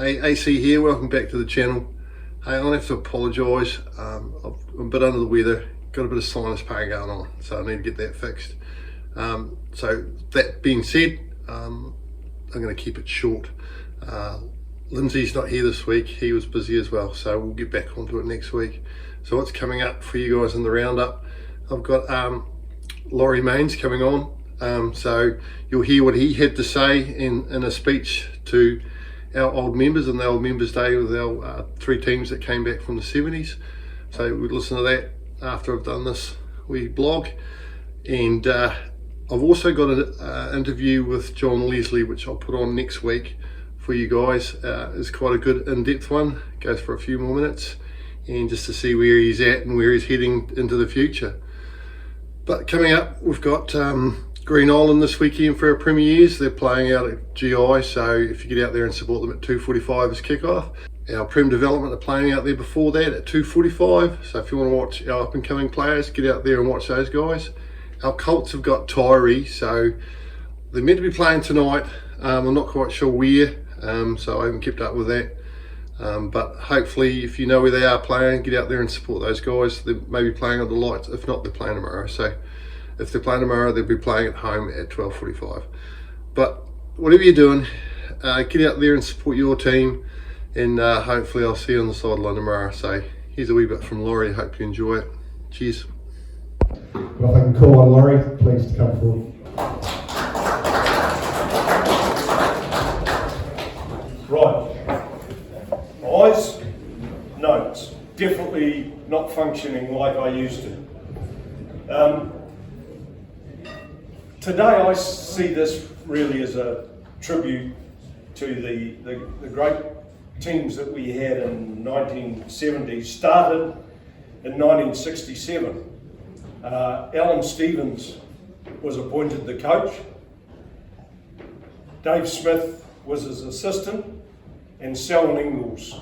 Hey, AC here, welcome back to the channel. Hey, I have to apologise, I'm a bit under the weather, got a bit of sinus pain going on, so I need to get that fixed. So that being said, I'm going to keep it short. Lindsay's not here this week, he was busy as well, so we'll get back onto it next week. So what's coming up for you guys in the roundup? I've got Laurie Mains coming on, so you'll hear what he had to say in a speech to our old members on the old members day with our 3 teams that came back from the 70s. So we'll listen to that after I've done this wee blog. And I've also got an interview with John Leslie, which I'll put on next week for you guys. It's quite a good in-depth one, goes for a few more minutes, and just to see where he's at and where he's heading into the future. But coming up, we've got Green Island this weekend for our premieres. They're playing out at GI, so if you get out there and support them at 2:45 as kickoff. Our Prem Development are playing out there before that at 2:45, so if you want to watch our up and coming players, get out there and watch those guys. Our Colts have got Tyree, so they're meant to be playing tonight. I'm not quite sure where, so I haven't kept up with that. But hopefully, if you know where they are playing, get out there and support those guys. They may be playing on the lights, if not, they're playing tomorrow. So if they're playing tomorrow, they'll be playing at home at 12:45. But whatever you're doing, get out there and support your team, and hopefully I'll see you on the sideline tomorrow. So here's a wee bit from Laurie. Hope you enjoy it. Cheers. Well, if I can call on Laurie, please to come forward. Right. Eyes, notes, definitely not functioning like I used to. Today I see this really as a tribute to the great teams that we had in 1970s, started in 1967. Alan Stevens was appointed the coach, Dave Smith was his assistant, and Selwyn Ingalls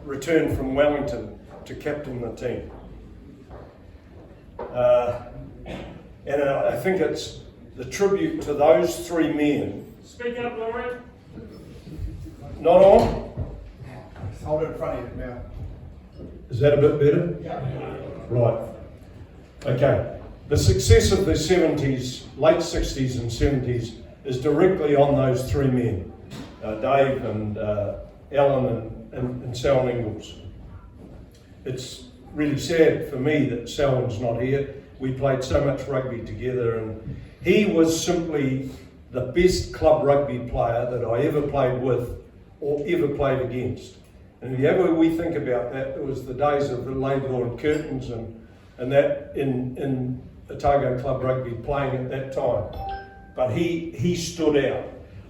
returned from Wellington to captain the team. And I think it's the tribute to those 3 men. Speak up, Laurie. Not on? Hold it in front of you now. Is that a bit better? Yeah. Right. Okay. The success of the 70s, late 60s and 70s is directly on those 3 men, Dave and Alan and Selwyn Ingalls. It's really sad for me that Selwyn's not here. We played so much rugby together, and he was simply the best club rugby player that I ever played with or ever played against. And if you ever we think about that, it was the days of the Laidlaw and Curtains and that in Otago Club Rugby playing at that time. But he stood out.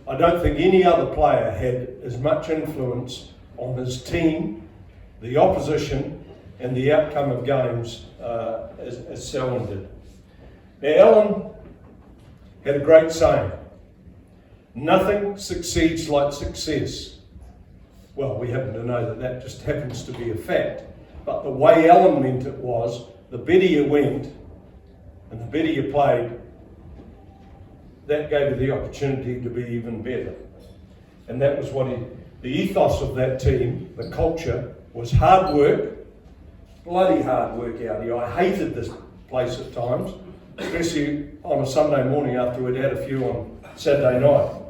I don't think any other player had as much influence on his team, the opposition, and the outcome of games as Selwyn did. Now, Alan had a great saying: nothing succeeds like success. Well, we happen to know that that just happens to be a fact, but the way Alan meant it was, the better you went and the better you played, that gave you the opportunity to be even better. And that was what the ethos of that team, the culture, was hard work, bloody hard work out here. I hated this place at times, especially on a Sunday morning after we'd had a few on Saturday night.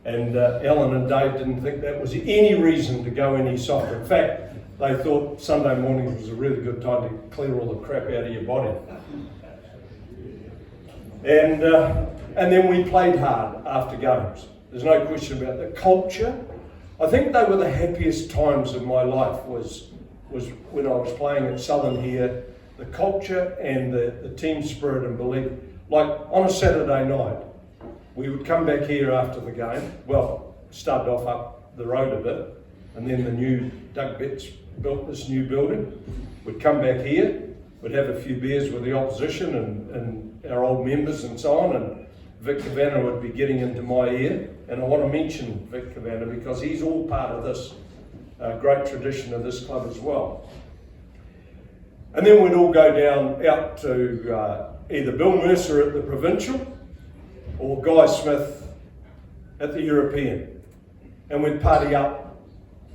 And Alan and Dave didn't think that was any reason to go any softer. In fact, they thought Sunday mornings was a really good time to clear all the crap out of your body. And then we played hard after games. There's no question about the culture. I think they were the happiest times of my life was when I was playing at Southern here. The culture and the team spirit and belief. Like on a Saturday night, we would come back here after the game. Well, started off up the road a bit, and then the new Doug Betts built this new building. We'd come back here, we'd have a few beers with the opposition and our old members and so on, and Vic Cavanagh would be getting into my ear. And I want to mention Vic Cavanagh because he's all part of this great tradition of this club as well. And then we'd all go down out to either Bill Mercer at the Provincial or Guy Smith at the European. And we'd party up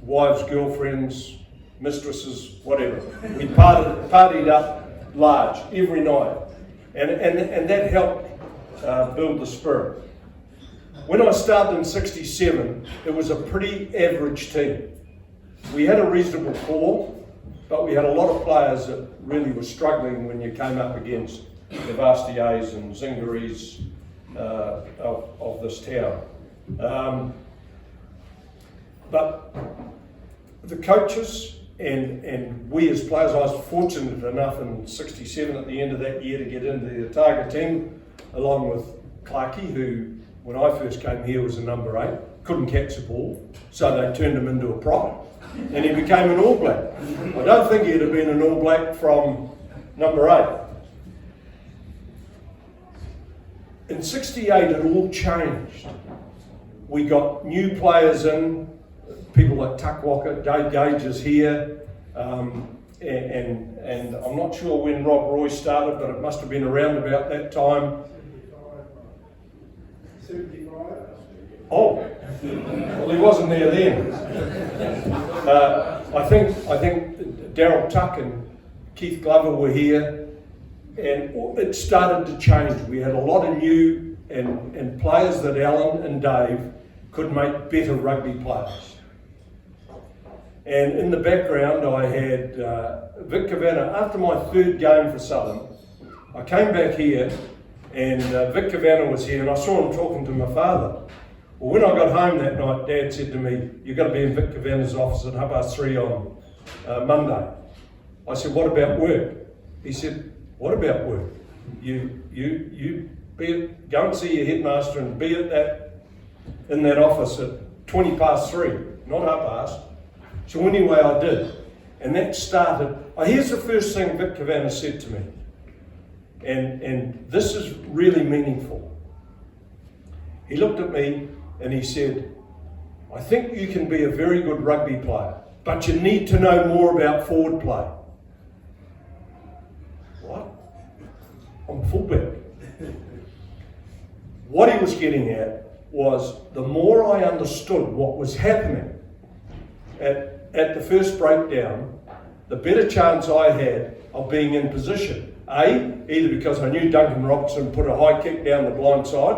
wives, girlfriends, mistresses, whatever. We partied up large every night, and that helped build the spirit. When I started in '67, it was a pretty average team. We had a reasonable core, but we had a lot of players that really were struggling when you came up against the Vastiers and Zingarees of this town. But the coaches and we as players, I was fortunate enough in '67 at the end of that year to get into the Otago team, along with Clarkey, who when I first came here was a number 8, couldn't catch the ball, so they turned him into a prop, and he became an All Black. I don't think he'd have been an All Black from number 8. In '68 it all changed. We got new players in, people like Tuck Walker, Dave Gage is here, and I'm not sure when Rob Roy started, but it must have been around about that time. 75. Oh, well, he wasn't there then. I think Darryl Tuck and Keith Glover were here, and it started to change. We had a lot of new and players that Alan and Dave could make better rugby players. And in the background, I had Vic Kavanagh. After my 3rd game for Southern, I came back here, and Vic Kavanagh was here, and I saw him talking to my father. Well, when I got home that night, Dad said to me, "You've got to be in Vic Kavanagh's office at 3:30 on Monday." I said, "What about work?" He said, "What about work? You go and see your headmaster and be in that office at 3:20, not 3:30. So anyway, I did, and that started. Here's the first thing Vic Kavanagh said to me, and this is really meaningful. He looked at me and he said, "I think you can be a very good rugby player, but you need to know more about forward play." What? I'm fullback. What he was getting at was the more I understood what was happening at the first breakdown, the better chance I had of being in position. Either because I knew Duncan Robertson put a high kick down the blind side,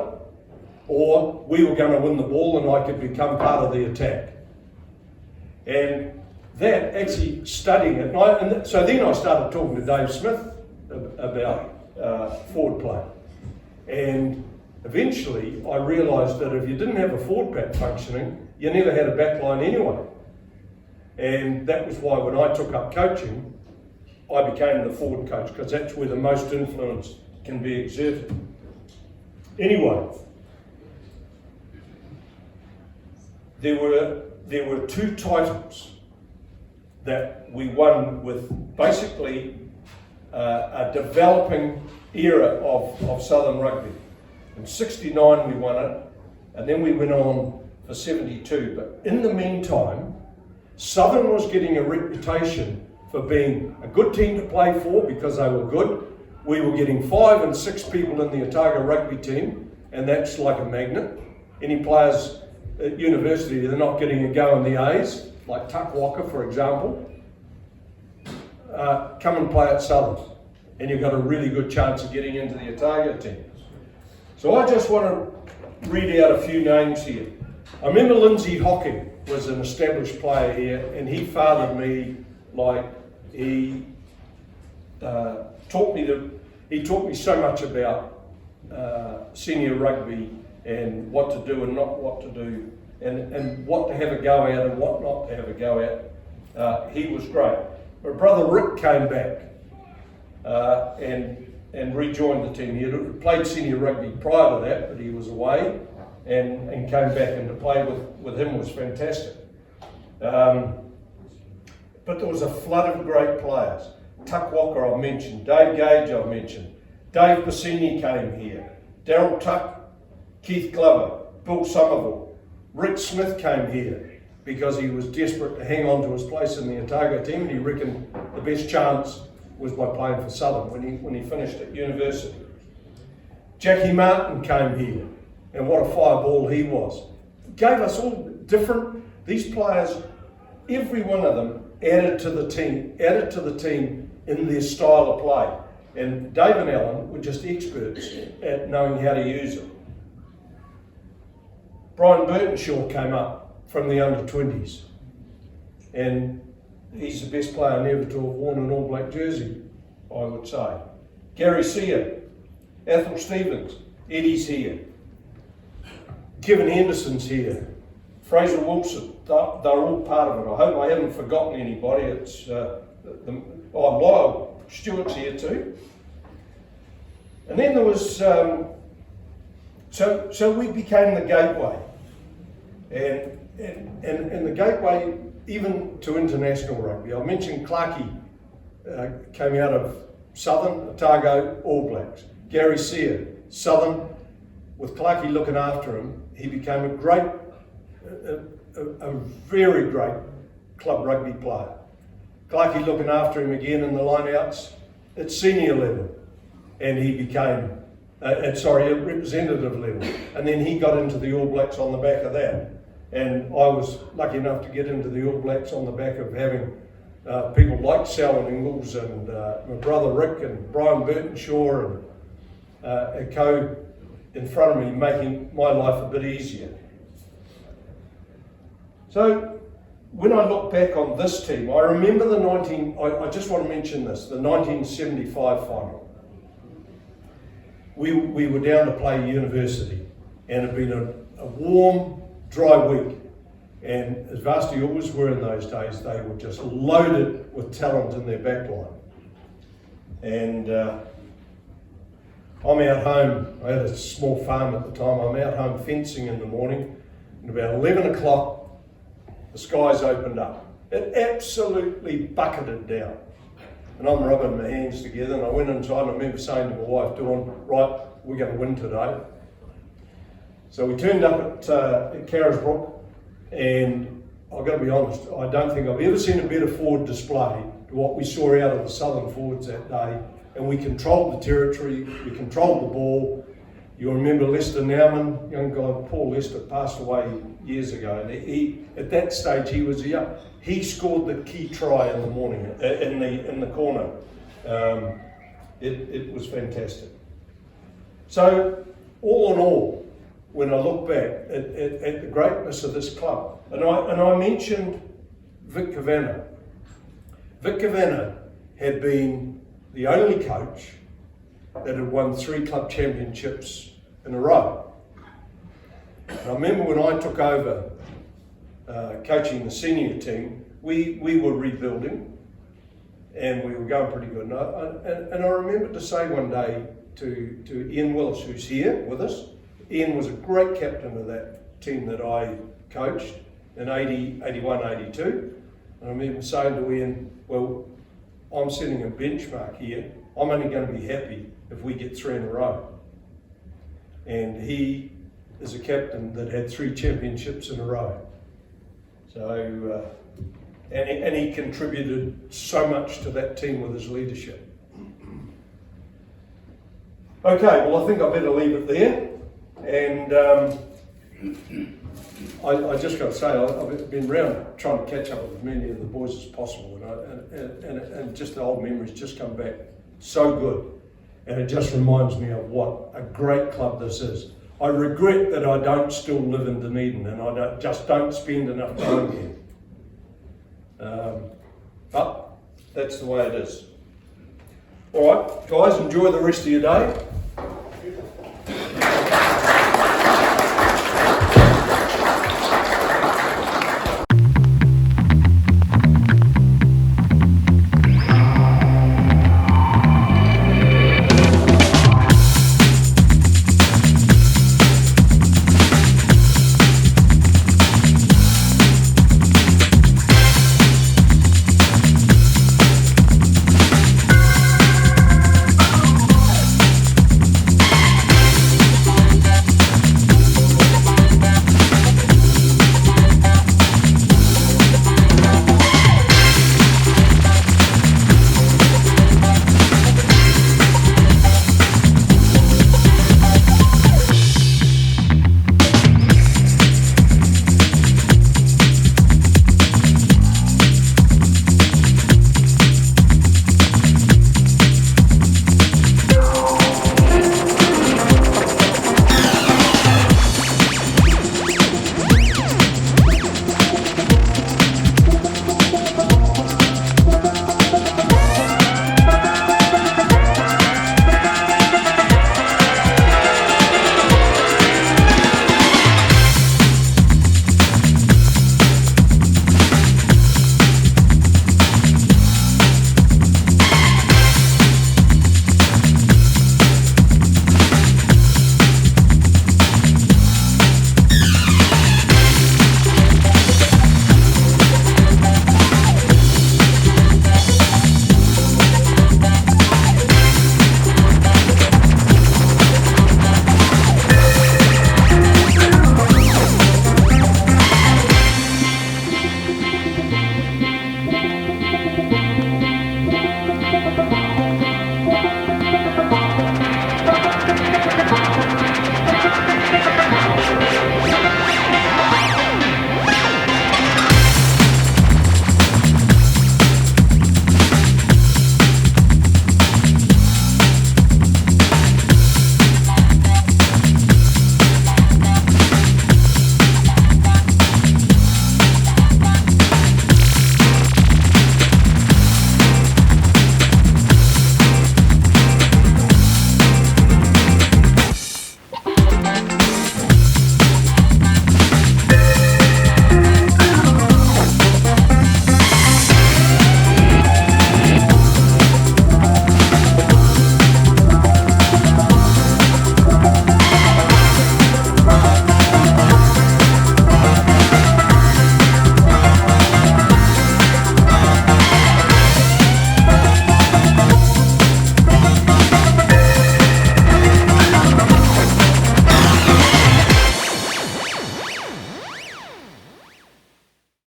or we were going to win the ball and I could become part of the attack. And that, actually studying it, so then I started talking to Dave Smith about forward play. And eventually I realised that if you didn't have a forward pack functioning, you never had a back line anyway. And that was why when I took up coaching, I became the forward coach, because that's where the most influence can be exerted. Anyway, there were 2 titles that we won with basically a developing era of Southern rugby. In '69 we won it, and then we went on for '72. But in the meantime, Southern was getting a reputation for being a good team to play for because they were good. We were getting 5 and 6 people in the Otago rugby team, and that's like a magnet. Any players at university, they're not getting a go in the A's, like Tuck Walker, for example. Come and play at Southern, and you've got a really good chance of getting into the Otago team. So I just want to read out a few names here. I remember Lindsay Hocking was an established player here, and he fathered me like he taught me so much about senior rugby and what to do and not what to do, and what to have a go at and what not to have a go at. He was great. My brother Rick came back and rejoined the team. He had played senior rugby prior to that, but he was away and came back, and to play with him was fantastic. But there was a flood of great players. Tuck Walker I've mentioned, Dave Gage I've mentioned, Dave Bassini came here, Darryl Tuck, Keith Glover, Bill Somerville, Rick Smith came here because he was desperate to hang on to his place in the Otago team, and he reckoned the best chance was by playing for Southern when he finished at university. Jackie Martin came here, and what a fireball he was. Gave us all different, these players every one of them added to the team in their style of play. And Dave and Alan were just experts at knowing how to use it. Brian Burtonshaw came up from the under-20s, and he's the best player never to have worn an All Black jersey, I would say. Gary Sear, Athol Stevens, Eddie's here. Kevin Henderson's here. Fraser Wilson, they're all part of it. I hope I haven't forgotten anybody. It's Lyle Stewart's here too. And then there was, so we became the gateway. And the gateway even to international rugby. I mentioned Clarkie came out of Southern, Otago, All Blacks. Gary Sear, Southern, with Clarkie looking after him, he became a very great club rugby player. Clarkie looking after him again in the lineouts at senior level, and he became, at representative level, and then he got into the All Blacks on the back of that. And I was lucky enough to get into the All Blacks on the back of having people like Sal and Ingalls and my brother Rick and Brian Burtonshaw and a co in front of me, making my life a bit easier. So when I look back on this team, I remember I just want to mention this, the 1975 final. We were down to play University, and it had been a warm, dry week. And as Varsity always were in those days, they were just loaded with talent in their backline. And I'm out home, I had a small farm at the time, I'm out home fencing in the morning, and about 11 o'clock, the skies opened up. It absolutely bucketed down. And I'm rubbing my hands together, and I went inside, and I remember saying to my wife, Dawn, right, we're going to win today. So we turned up at Carisbrook, and I've got to be honest, I don't think I've ever seen a better forward display to what we saw out of the Southern forwards that day. And we controlled the territory, we controlled the ball. You'll remember Lester Nauman, young guy, Paul Lester, passed away years ago. And he, at that stage, he was young. He scored the key try in the morning, in the corner. It was fantastic. So, all in all, when I look back at the greatness of this club, and I mentioned Vic Kavanagh. Vic Kavanagh had been the only coach that had won 3 club championships in a row. And I remember when I took over coaching the senior team, we were rebuilding and we were going pretty good. And I remember to say one day to Ian Willis, who's here with us, Ian was a great captain of that team that I coached in 80, 81, 82. And I remember saying to Ian, well, I'm setting a benchmark here. I'm only going to be happy if we get 3 in a row. And he is a captain that had 3 championships in a row. So, and he contributed so much to that team with his leadership. Okay, well, I think I better leave it there. And I just got to say, I've been around trying to catch up with as many of the boys as possible, and just the old memories just come back so good, and it just reminds me of what a great club this is. I regret that I don't still live in Dunedin, and I just don't spend enough time here. But that's the way it is. All right, guys, enjoy the rest of your day.